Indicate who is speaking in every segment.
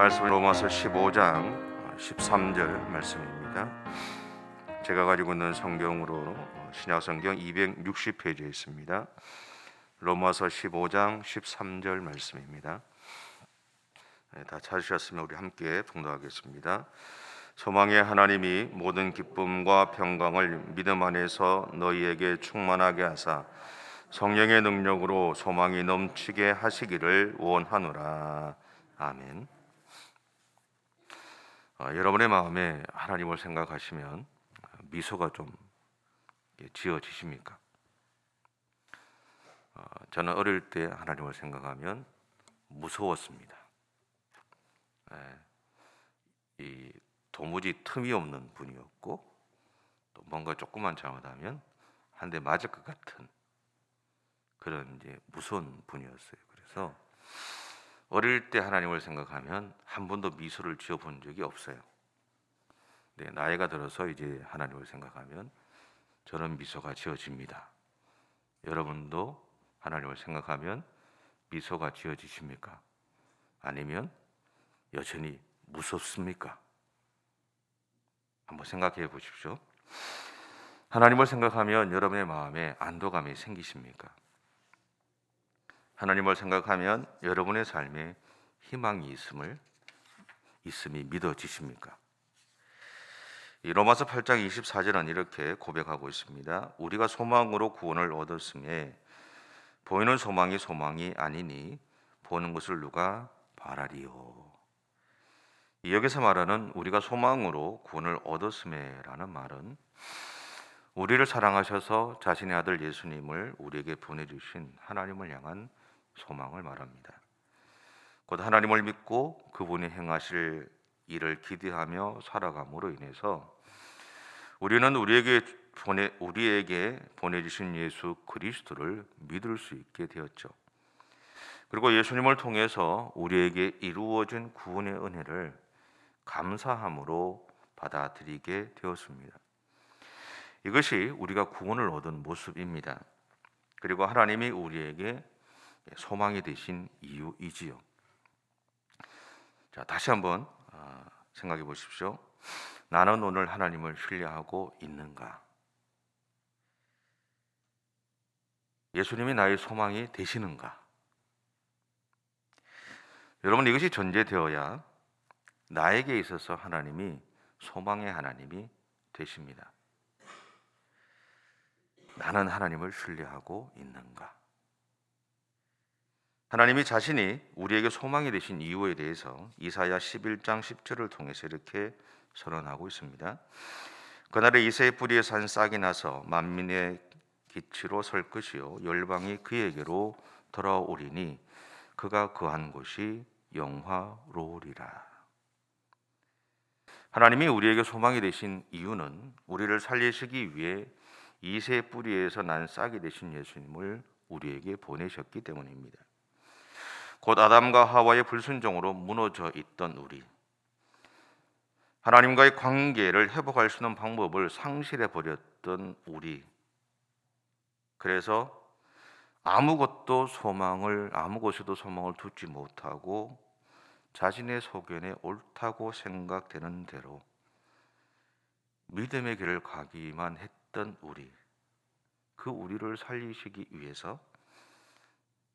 Speaker 1: 말씀은 로마서 15장 13절 말씀입니다. 제가 가지고 있는 성경으로 신약성경 260페이지에 있습니다. 로마서 15장 13절 말씀입니다. 다 찾으셨으면 우리 함께 봉독하겠습니다. 소망의 하나님이 모든 기쁨과 평강을 믿음 안에서 너희에게 충만하게 하사 성령의 능력으로 소망이 넘치게 하시기를 원하노라. 아멘. 여러분의 마음에 하나님을 생각하시면 미소가 좀 지어지십니까? 저는 어릴 때 하나님을 생각하면 무서웠습니다. 이 도무지 틈이 없는 분이었고, 또 뭔가 조금만 잘못하면 한 대 맞을 것 같은 그런 무서운 분이었어요. 그래서 어릴 때 하나님을 생각하면 한 번도 미소를 지어본 적이 없어요. 네, 나이가 들어서 이제 하나님을 생각하면 저런 미소가 지어집니다. 여러분도 하나님을 생각하면 미소가 지어지십니까? 아니면 여전히 무섭습니까? 한번 생각해 보십시오. 하나님을 생각하면 여러분의 마음에 안도감이 생기십니까? 하나님을 생각하면 여러분의 삶에 희망이 있음이 믿어지십니까? 이 로마서 8장 24절은 이렇게 고백하고 있습니다. 우리가 소망으로 구원을 얻었음에 보이는 소망이 아니니 보는 것을 누가 바라리요. 여기서 말하는 우리가 소망으로 구원을 얻었음에라는 말은 우리를 사랑하셔서 자신의 아들 예수님을 우리에게 보내주신 하나님을 향한 소망을 말합니다. 곧 하나님을 믿고 그분이 행하실 일을 기대하며 살아감으로 인해서 우리는 우리에게 보내주신 예수 그리스도를 믿을 수 있게 되었죠. 그리고 예수님을 통해서 우리에게 이루어진 구원의 은혜를 감사함으로 받아들이게 되었습니다. 이것이 우리가 구원을 얻은 모습입니다. 그리고 하나님이 우리에게 소망이 되신 이유이지요. 자, 다시 한번 생각해 보십시오. 나는 오늘 하나님을 신뢰하고 있는가? 예수님이 나의 소망이 되시는가? 여러분, 이것이 전제되어야 나에게 있어서 하나님이 소망의 하나님이 되십니다. 나는 하나님을 신뢰하고 있는가? 하나님이 자신이 우리에게 소망이 되신 이유에 대해서 이사야 11장 10절을 통해서 이렇게 선언하고 있습니다. 그날에 이새의 뿌리에 산 싹이 나서 만민의 기치로 설 것이요 열방이 그에게로 돌아오리니 그가 거한 곳이 영화로우리라. 하나님이 우리에게 소망이 되신 이유는 우리를 살리시기 위해 이새의 뿌리에서 난 싹이 되신 예수님을 우리에게 보내셨기 때문입니다. 곧 아담과 하와의 불순종으로 무너져 있던 우리, 하나님과의 관계를 회복할 수 있는 방법을 상실해 버렸던 우리, 그래서 아무 곳에도 소망을 두지 못하고 자신의 소견에 옳다고 생각되는 대로 믿음의 길을 가기만 했던 우리, 그 우리를 살리시기 위해서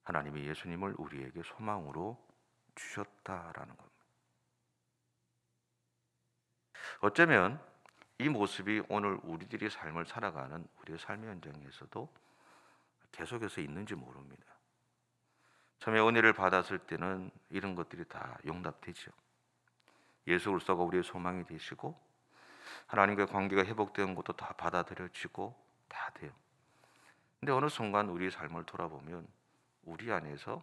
Speaker 1: 하나님이 예수님을 우리에게 소망으로 주셨다라는 겁니다. 어쩌면 이 모습이 오늘 우리들이 삶을 살아가는 우리의 삶의 현장에서도 계속해서 있는지 모릅니다. 처음에 은혜를 받았을 때는 이런 것들이 다 용납되죠. 예수 그리스도가 우리의 소망이 되시고 하나님과의 관계가 회복되는 것도 다 받아들여지고 다 돼요. 근데 어느 순간 우리의 삶을 돌아보면 우리 안에서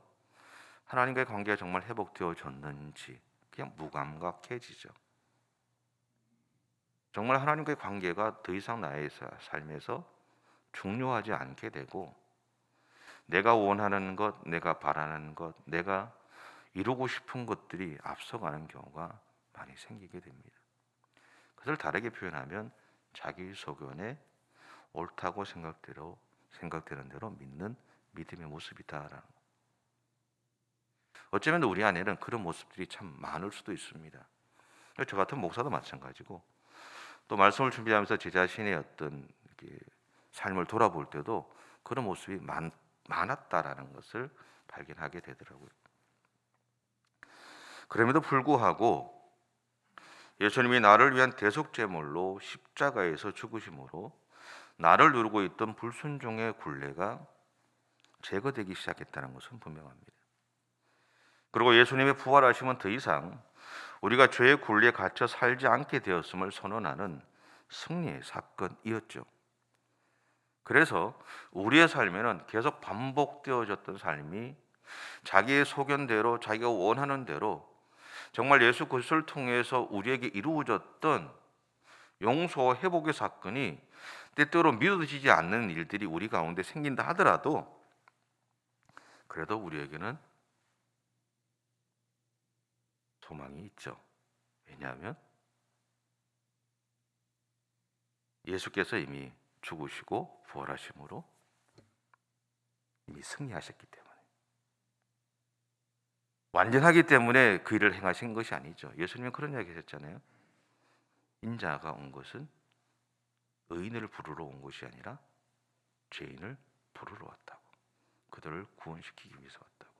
Speaker 1: 하나님과의 관계가 정말 회복되어졌는지 그냥 무감각해지죠. 정말 하나님과의 관계가 더 이상 나의 삶에서 중요하지 않게 되고 내가 원하는 것, 내가 바라는 것, 내가 이루고 싶은 것들이 앞서가는 경우가 많이 생기게 됩니다. 그것을 다르게 표현하면 자기 소견에 옳다고 생각되는 대로 믿는 믿음의 모습이다라는 것. 어쩌면 우리 안에는 그런 모습들이 참 많을 수도 있습니다. 저 같은 목사도 마찬가지고, 또 말씀을 준비하면서 제 자신의 어떤 삶을 돌아볼 때도 그런 모습이 많았다라는 것을 발견하게 되더라고요. 그럼에도 불구하고 예수님이 나를 위한 대속제물로 십자가에서 죽으심으로 나를 누르고 있던 불순종의 굴레가 제거되기 시작했다는 것은 분명합니다. 그리고 예수님의 부활하심은 더 이상 우리가 죄의 굴레에 갇혀 살지 않게 되었음을 선언하는 승리의 사건이었죠. 그래서 우리의 삶에는 계속 반복되어졌던 삶이 자기의 소견대로, 자기가 원하는 대로 정말 예수 그리스도를 통해서 우리에게 이루어졌던 용서와 회복의 사건이 때때로 믿어지지 않는 일들이 우리 가운데 생긴다 하더라도, 그래도 우리에게는 소망이 있죠. 왜냐하면 예수께서 이미 죽으시고 부활하심으로 이미 승리하셨기 때문에, 완전하기 때문에 그 일을 행하신 것이 아니죠. 예수님은 그런 이야기 하셨잖아요. 인자가 온 것은 의인을 부르러 온 것이 아니라 죄인을 부르러 왔다고. 그들을 구원시키기 위해서 왔다고.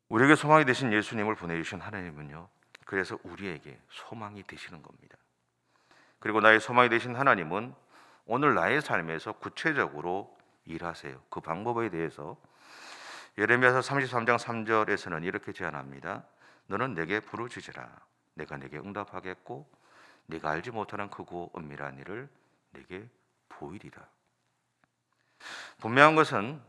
Speaker 1: 우리에게 소망이 되신 예수님을 보내주신 하나님은요, 그래서 우리에게 소망이 되시는 겁니다. 그리고 나의 소망이 되신 하나님은 오늘 나의 삶에서 구체적으로 일하세요. 그 방법에 대해서 예레미야서 33장 3절에서는 이렇게 제안합니다. 너는 내게 부르짖으라. 내가 내게 응답하겠고 네가 알지 못하는 크고 은밀한 일을 내게 보이리라. 분명한 것은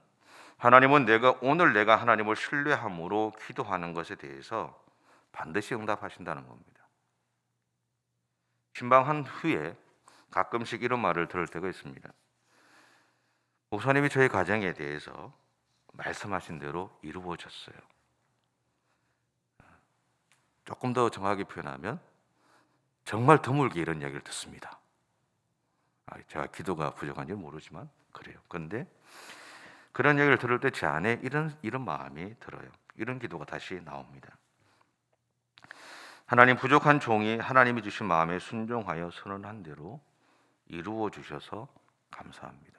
Speaker 1: 하나님은 오늘 내가 하나님을 신뢰함으로 기도하는 것에 대해서 반드시 응답하신다는 겁니다. 신방한 후에 가끔씩 이런 말을 들을 때가 있습니다. 목사님이 저희 가정에 대해서 말씀하신 대로 이루어졌어요. 조금 더 정확하게 표현하면 정말 드물게 이런 이야기를 듣습니다. 제가 기도가 부족한지 모르지만 그래요. 그런데 그런 얘기를 들을 때 제 안에 이런 마음이 들어요. 이런 기도가 다시 나옵니다. 하나님, 부족한 종이 하나님이 주신 마음에 순종하여 선언한 대로 이루어 주셔서 감사합니다.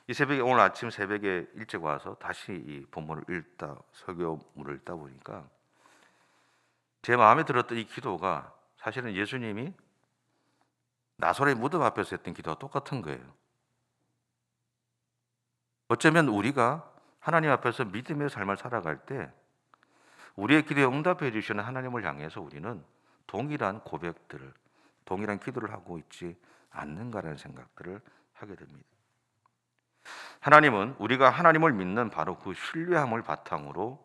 Speaker 1: 이 새벽에, 오늘 아침 새벽에 일찍 와서 다시 이 본문을 설교문을 읽다 보니까 제 마음에 들었던 이 기도가 사실은 예수님이 나사렛 무덤 앞에서 했던 기도와 똑같은 거예요. 어쩌면 우리가 하나님 앞에서 믿음의 삶을 살아갈 때 우리의 기도에 응답해 주시는 하나님을 향해서 우리는 동일한 고백들을, 동일한 기도를 하고 있지 않는가라는 생각들을 하게 됩니다. 하나님은 우리가 하나님을 믿는 바로 그 신뢰함을 바탕으로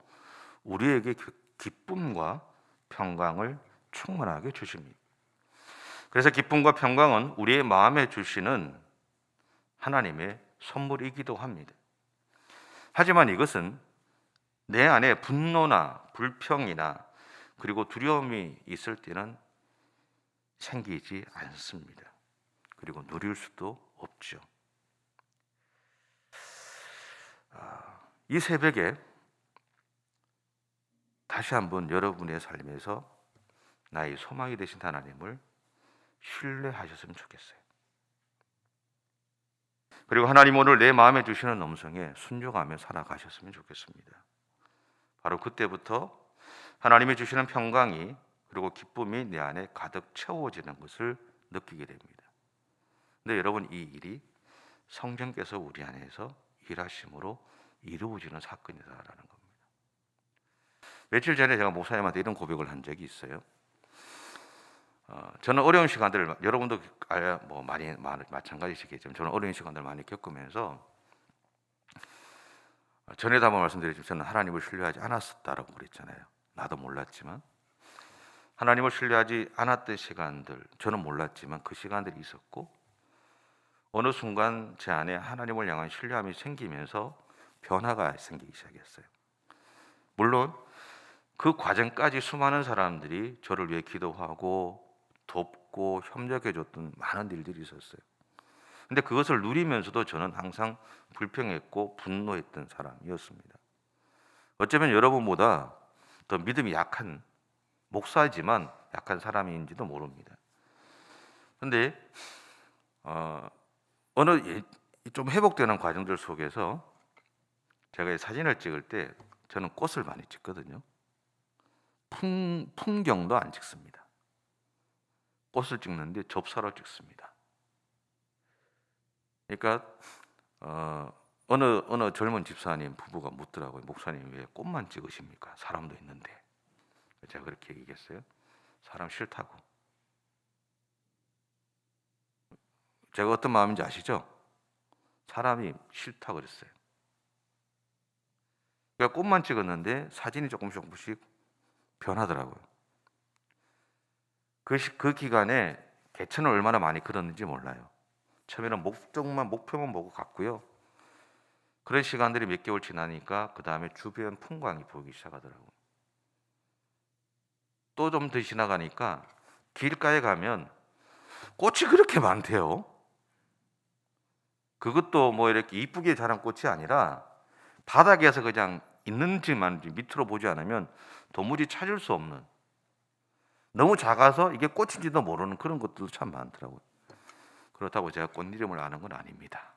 Speaker 1: 우리에게 기쁨과 평강을 충만하게 주십니다. 그래서 기쁨과 평강은 우리의 마음에 주시는 하나님의 선물이기도 합니다. 하지만 이것은 내 안에 분노나 불평이나 그리고 두려움이 있을 때는 생기지 않습니다. 그리고 누릴 수도 없죠. 이 새벽에 다시 한번 여러분의 삶에서 나의 소망이 되신 하나님을 신뢰하셨으면 좋겠어요. 그리고 하나님 오늘 내 마음에 주시는 음성에 순종하며 살아가셨으면 좋겠습니다. 바로 그때부터 하나님이 주시는 평강이 그리고 기쁨이 내 안에 가득 채워지는 것을 느끼게 됩니다. 근데 여러분, 이 일이 성령께서 우리 안에서 일하심으로 이루어지는 사건이다라는 겁니다. 며칠 전에 제가 목사님한테 이런 고백을 한 적이 있어요. 저는 어려운 시간들을, 여러분도 많이 마찬가지시겠지만 저는 어려운 시간들을 많이 겪으면서 전에도 한번 말씀드렸지만 저는 하나님을 신뢰하지 않았었다라고 그랬잖아요. 나도 몰랐지만 하나님을 신뢰하지 않았던 시간들, 저는 몰랐지만 그 시간들이 있었고, 어느 순간 제 안에 하나님을 향한 신뢰함이 생기면서 변화가 생기기 시작했어요. 물론 그 과정까지 수많은 사람들이 저를 위해 기도하고 돕고 협력해줬던 많은 일들이 있었어요. 근데 그것을 누리면서도 저는 항상 불평했고 분노했던 사람이었습니다. 어쩌면 여러분보다 더 믿음이 약한 목사이지만 약한 사람인지도 모릅니다. 근데 어느 좀 회복되는 과정들 속에서 제가 사진을 찍을 때 저는 꽃을 많이 찍거든요. 풍경도 안 찍습니다. 꽃을 찍는데 접사로 찍습니다. 그러니까 어느 젊은 집사님 부부가 묻더라고요. 목사님 왜 꽃만 찍으십니까? 사람도 있는데. 제가 그렇게 얘기했어요. 사람 싫다고. 제가 어떤 마음인지 아시죠? 사람이 싫다고 그랬어요. 그러니까 꽃만 찍었는데 사진이 조금씩 변하더라고요. 그 기간에 개천을 얼마나 많이 걸었는지 몰라요. 처음에는 목표만 보고 갔고요. 그런 시간들이 몇 개월 지나니까 그 다음에 주변 풍광이 보이기 시작하더라고요. 또 좀 더 지나가니까 길가에 가면 꽃이 그렇게 많대요. 그것도 뭐 이렇게 이쁘게 자란 꽃이 아니라 바닥에서 그냥 있는지만 밑으로 보지 않으면 도무지 찾을 수 없는, 너무 작아서 이게 꽃인지도 모르는 그런 것들도 참 많더라고요. 그렇다고 제가 꽃 이름을 아는 건 아닙니다.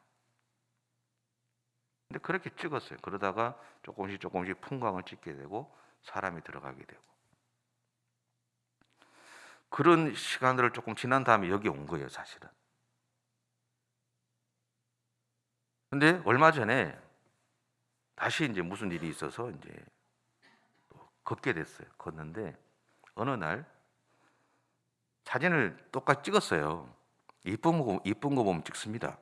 Speaker 1: 근데 그렇게 찍었어요. 그러다가 조금씩 풍광을 찍게 되고 사람이 들어가게 되고, 그런 시간들을 조금 지난 다음에 여기 온 거예요, 사실은. 근데 얼마 전에 다시 이제 무슨 일이 있어서 이제 걷게 됐어요. 걷는데 어느 날 사진을 똑같이 찍었어요. 이쁜 거 보면 찍습니다.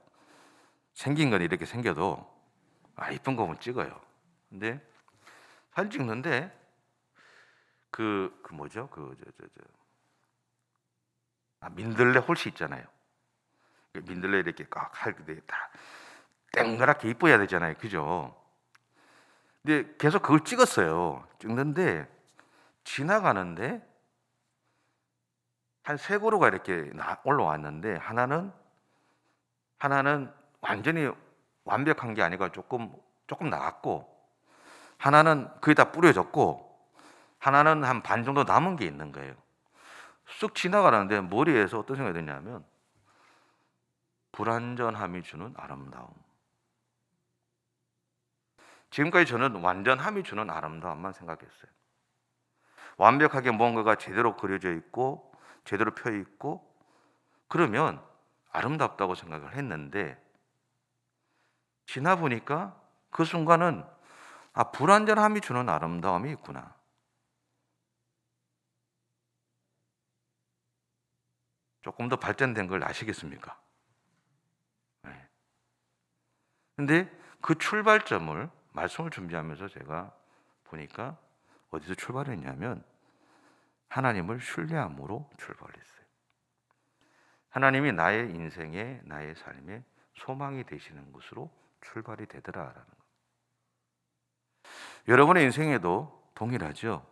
Speaker 1: 생긴 건 이렇게 생겨도 이쁜 거 보면 찍어요. 근데 사진 찍는데 뭐죠? 민들레 홀씨 있잖아요. 민들레 이렇게 꽉 할때 다 땡그랗게 이뻐야 되잖아요, 그죠? 근데 계속 그걸 찍었어요. 찍는데 지나가는데 한 세 그루가 이렇게 올라왔는데 하나는 완전히 완벽한 게 아니고 조금 나갔고, 하나는 거의 다 뿌려졌고, 하나는 한 반 정도 남은 게 있는 거예요. 쑥 지나가는데 머리에서 어떤 생각이 드냐면 불완전함이 주는 아름다움. 지금까지 저는 완전함이 주는 아름다움만 생각했어요. 완벽하게 뭔가가 제대로 그려져 있고 제대로 펴 있고 그러면 아름답다고 생각을 했는데, 지나 보니까 그 순간은 불완전함이 주는 아름다움이 있구나. 조금 더 발전된 걸 아시겠습니까? 네. 근데 그 출발점을 말씀을 준비하면서 제가 보니까 어디서 출발했냐면 하나님을 신뢰함으로 출발했어요. 하나님이 나의 인생에, 나의 삶에 소망이 되시는 것으로 출발이 되더라라는 것. 여러분의 인생에도 동일하죠.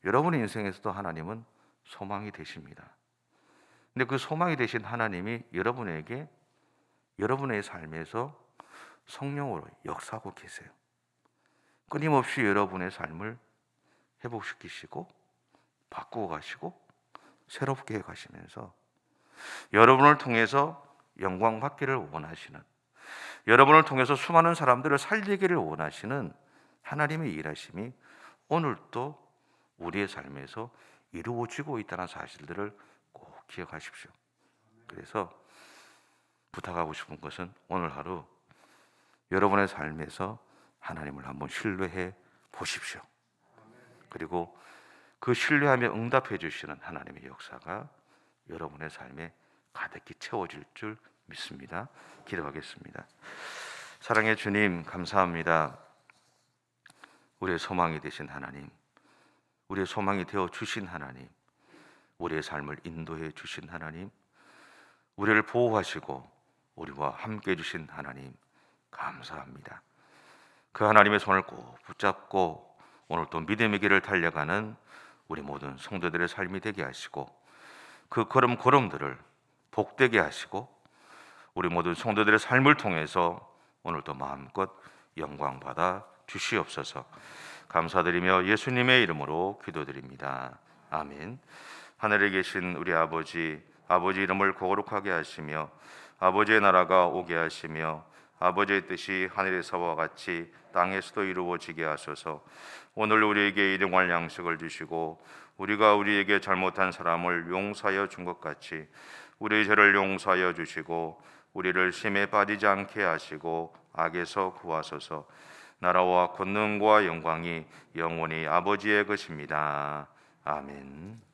Speaker 1: 여러분의 인생에서도 하나님은 소망이 되십니다. 근데 그 소망이 되신 하나님이 여러분에게 여러분의 삶에서 성령으로 역사하고 계세요. 끊임없이 여러분의 삶을 회복시키시고 바꾸고 가시고 새롭게 해 가시면서 여러분을 통해서 영광 받기를 원하시는, 여러분을 통해서 수많은 사람들을 살리기를 원하시는 하나님의 일하심이 오늘도 우리의 삶에서 이루어지고 있다는 사실들을 꼭 기억하십시오. 그래서 부탁하고 싶은 것은 오늘 하루 여러분의 삶에서 하나님을 한번 신뢰해 보십시오. 그리고 그 신뢰하며 응답해 주시는 하나님의 역사가 여러분의 삶에 가득히 채워질 줄 믿습니다. 기도하겠습니다. 사랑의 주님, 감사합니다. 우리의 소망이 되신 하나님, 우리의 소망이 되어 주신 하나님, 우리의 삶을 인도해 주신 하나님, 우리를 보호하시고 우리와 함께 해주신 하나님, 감사합니다. 그 하나님의 손을 꼭 붙잡고 오늘 또 믿음의 길을 달려가는 우리 모든 성도들의 삶이 되게 하시고, 그 걸음걸음들을 복되게 하시고 우리 모든 성도들의 삶을 통해서 오늘도 마음껏 영광 받아 주시옵소서. 감사드리며 예수님의 이름으로 기도드립니다. 아멘. 하늘에 계신 우리 아버지 이름을 거룩하게 하시며 아버지의 나라가 오게 하시며 아버지의 뜻이 하늘에서와 같이 땅에서도 이루어지게 하소서. 오늘 우리에게 일용할 양식을 주시고 우리가 우리에게 잘못한 사람을 용서하여 준 것 같이 우리의 죄를 용서하여 주시고 우리를 시험에 빠지지 않게 하시고 악에서 구하소서. 나라와 권능과 영광이 영원히 아버지의 것입니다. 아멘.